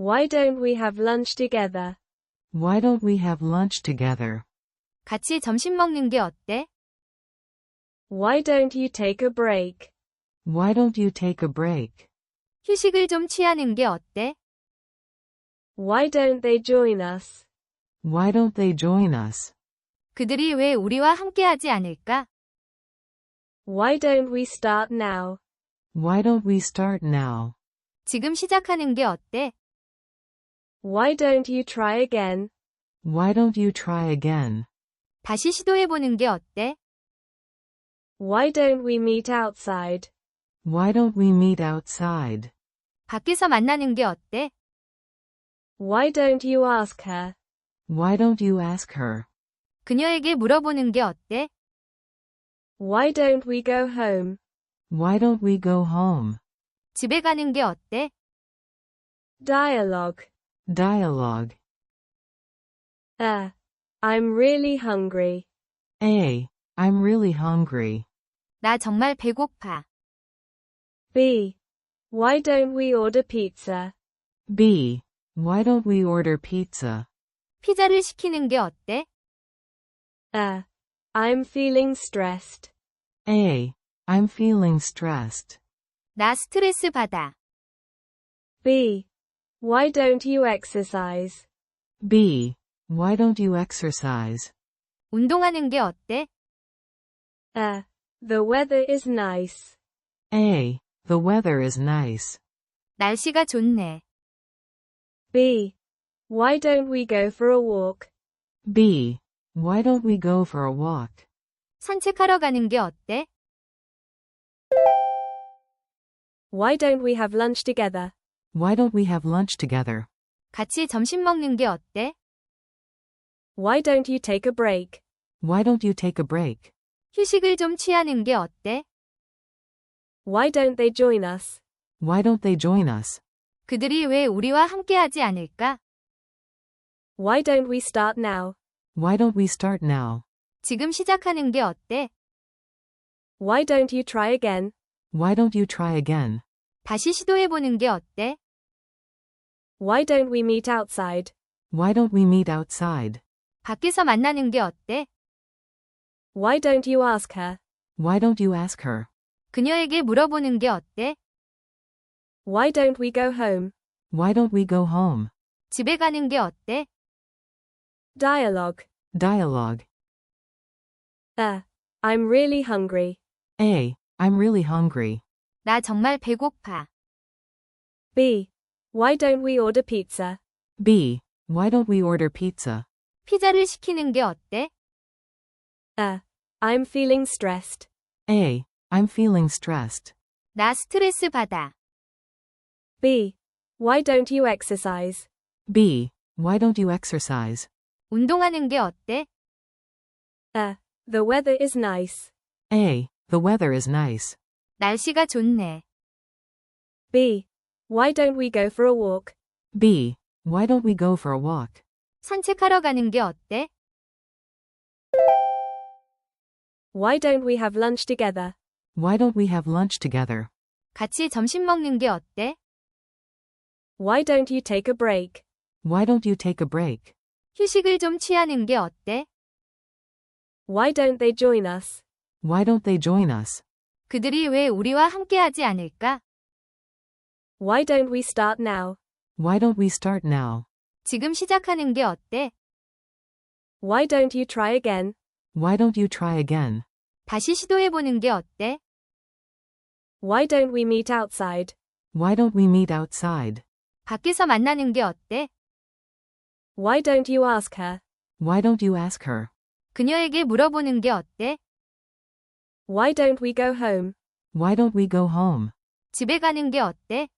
Why don't we have lunch together? Why don't we have lunch together? 같이 점심 먹는 게 어때? Why don't you take a break? Why don't you take a break? 휴식을 좀 취하는 게 어때? Why don't they join us? Why don't they join us? 그들이 왜 우리와 함께하지 않을까? Why don't we start now? Why don't we start now? 지금 시작하는 게 어때? Why don't you try again? Why don't you try again? 다시 시도해보는 게 어때? Why don't we meet outside? Why don't we meet outside? 밖에서 만나는 게 어때? Why don't you ask her? Why don't you ask her? 그녀에게 물어보는 게 어때? Why don't we go home? Why don't we go home? 집에 가는 게 어때? Dialogue. Dialogue. I'm really hungry. A. I'm really hungry. 나 정말 배고파. B. Why don't we order pizza? B. Why don't we order pizza? 피자를 시키는 게 어때? I'm feeling stressed. A. I'm feeling stressed. 나 스트레스 받아. B. Why don't you exercise? B. Why don't you exercise? 운동하는 게 어때? The weather is nice. A. The weather is nice. 날씨가 좋네. B. Why don't we go for a walk? B. Why don't we go for a walk? 산책하러 가는 게 어때? Why don't we have lunch together? Why don't we have lunch together? 같이 점심 먹는 게 어때? Why don't you take a break? Why don't you take a break? 휴식을 좀 취하는 게 어때? Why don't they join us? Why don't they join us? 그들이 왜 우리와 함께하지 않을까? Why don't we start now? Why don't we start now? 지금 시작하는 게 어때? Why don't you try again? Why don't you try again? 다시 시도해보는 게 어때? Why don't we meet outside? Why don't we meet outside? 밖에서 만나는 게 어때? Why don't you ask her? Why don't you ask her? 그녀에게 물어보는 게 어때? Why don't we go home? Why don't we go home? 집에 가는 게 어때? Dialogue. Dialogue. I'm really hungry. A. I'm really hungry. 나 정말 배고파. B. Why don't we order pizza? B. Why don't we order pizza? 피자를 시키는 게 어때? I'm feeling stressed. A. I'm feeling stressed. 나 스트레스 받아. B. Why don't you exercise? B. Why don't you exercise? 운동하는 게 어때? The weather is nice. A. The weather is nice. 날씨가 좋네. B. Why don't we go for a walk? B. Why don't we go for a walk? 산책하러 가는 게 어때? Why don't we have lunch together? Why don't we have lunch together? 같이 점심 먹는 게 어때? Why don't you take a break? Why don't you take a break? 휴식을 좀 취하는 게 어때? Why don't they join us? Why don't they join us? 그들이 왜 우리와 함께하지 않을까? Why don't we start now? Why don't we start now? 지금 시작하는 게 어때? Why don't you try again? Why don't you try again? 다시 시도해보는 게 어때? Why don't we meet outside? Why don't we meet outside? 밖에서 만나는 게 어때? Why don't you ask her? Why don't you ask her? 그녀에게 물어보는 게 어때? Why don't we go home? Why don't we go home? 집에 가는 게 어때?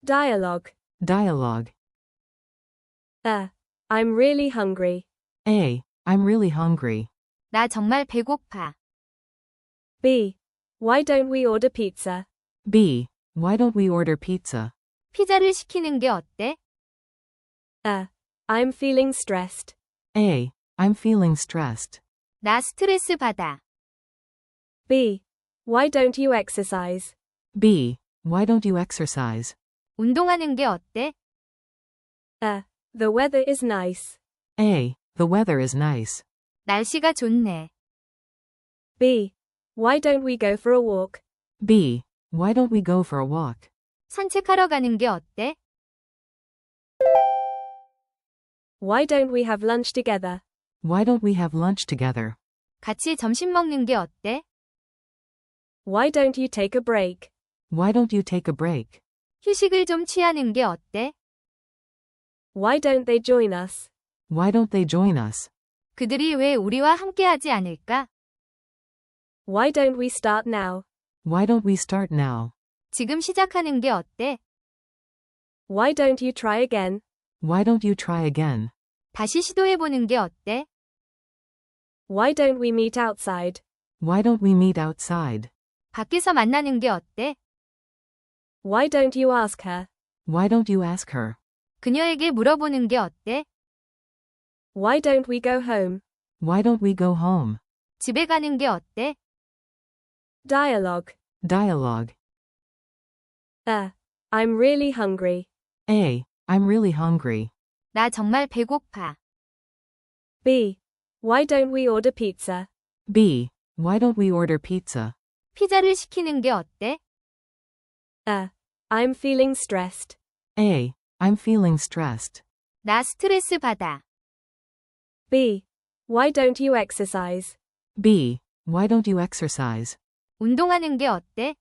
Dialogue. Dialogue. I'm really hungry. A. I'm really hungry. 나 정말 배고파. B. Why don't we order pizza? B. Why don't we order pizza? 피자를 시키는 게 어때? I'm feeling stressed. A. I'm feeling stressed. 나 스트레스 받아. B. Why don't you exercise? B. Why don't you exercise? 운동하는 게 어때? A. The weather is nice. A. The weather is nice. 날씨가 좋네. B. Why don't we go for a walk? B. Why don't we go for a walk? 산책하러 가는 게 어때? Why don't we have lunch together? Why don't we have lunch together? 같이 점심 먹는 게 어때? Why don't you take a break? Why don't you take a break? 휴식을 좀 취하는 게 어때? Why don't they join us? Why don't they join us? 그들이 왜 우리와 함께하지 않을까? Why don't we start now? Why don't we start now? 지금 시작하는 게 어때? Why don't you try again? Why don't you try again? 다시 시도해보는 게 어때? Why don't we meet outside? Why don't we meet outside? 밖에서 만나는 게 어때? Why don't you ask her? Why don't you ask her? 그녀에게 물어보는 게 어때? Why don't we go home? Why don't we go home? 집에 가는 게 어때? Dialogue. Dialogue. A. I'm really hungry. A. I'm really hungry. 나 정말 배고파. B. Why don't we order pizza? B. Why don't we order pizza? 피자를 시키는 게 어때? A. I'm feeling stressed. A. I'm feeling stressed. 나 스트레스 받아. B. Why don't you exercise? B. Why don't you exercise? 운동하는 게 어때?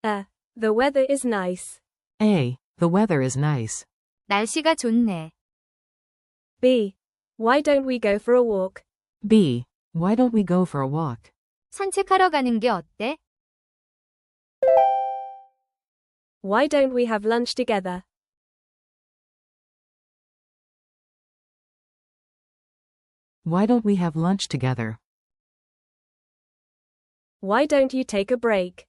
A. The weather is nice. A. The weather is nice. 날씨가 좋네. B. Why don't we go for a walk? B. Why don't we go for a walk? 산책하러 가는 게 어때? Why don't we have lunch together? Why don't we have lunch together? Why don't you take a break?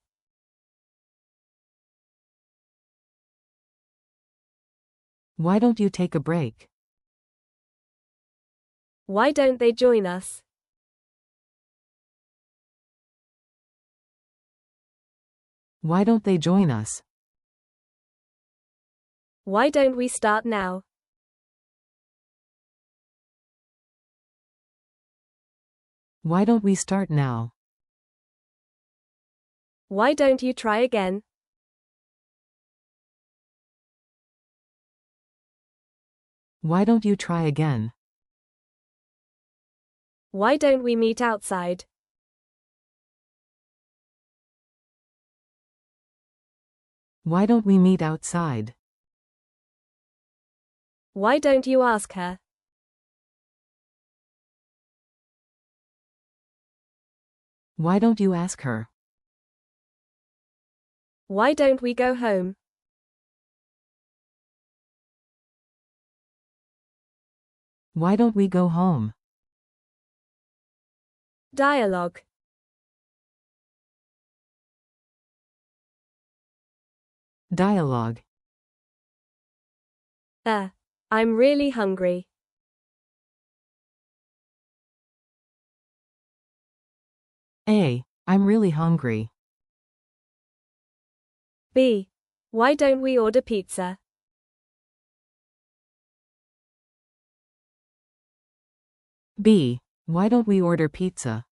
Why don't you take a break? Why don't they join us? Why don't they join us? Why don't we start now? Why don't we start now? Why don't you try again? Why don't you try again? Why don't we meet outside? Why don't we meet outside? Why don't you ask her? Why don't you ask her? Why don't we go home? Why don't we go home? Dialogue. Dialogue. A. I'm really hungry. A. I'm really hungry. B. Why don't we order pizza? B. Why don't we order pizza?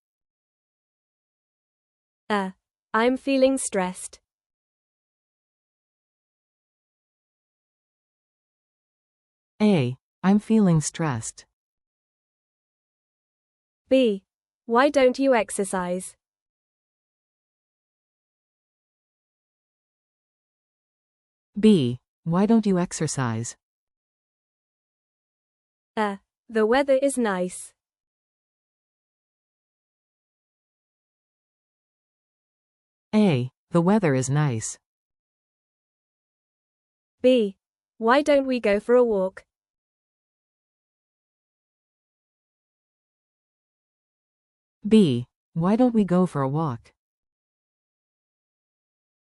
A. I'm feeling stressed. A. I'm feeling stressed. B. Why don't you exercise? B. Why don't you exercise? A. The weather is nice. A. The weather is nice. B. Why don't we go for a walk? B. Why don't we go for a walk?